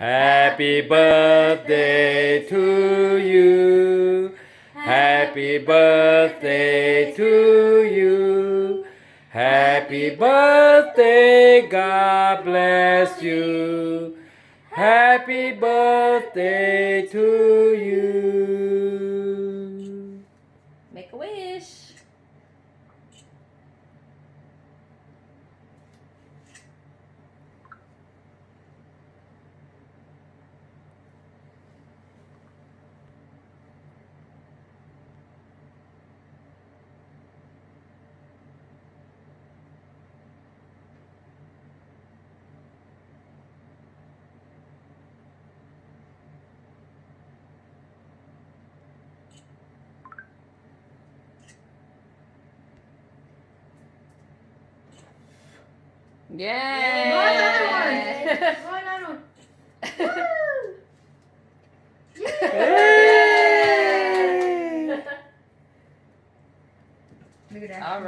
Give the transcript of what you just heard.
Happy birthday to you. Happy birthday to you. Happy birthday, God bless you. Happy birthday to you. Make a wish. Yeah. Go another one. Go another one. Hey! Look at that. All right.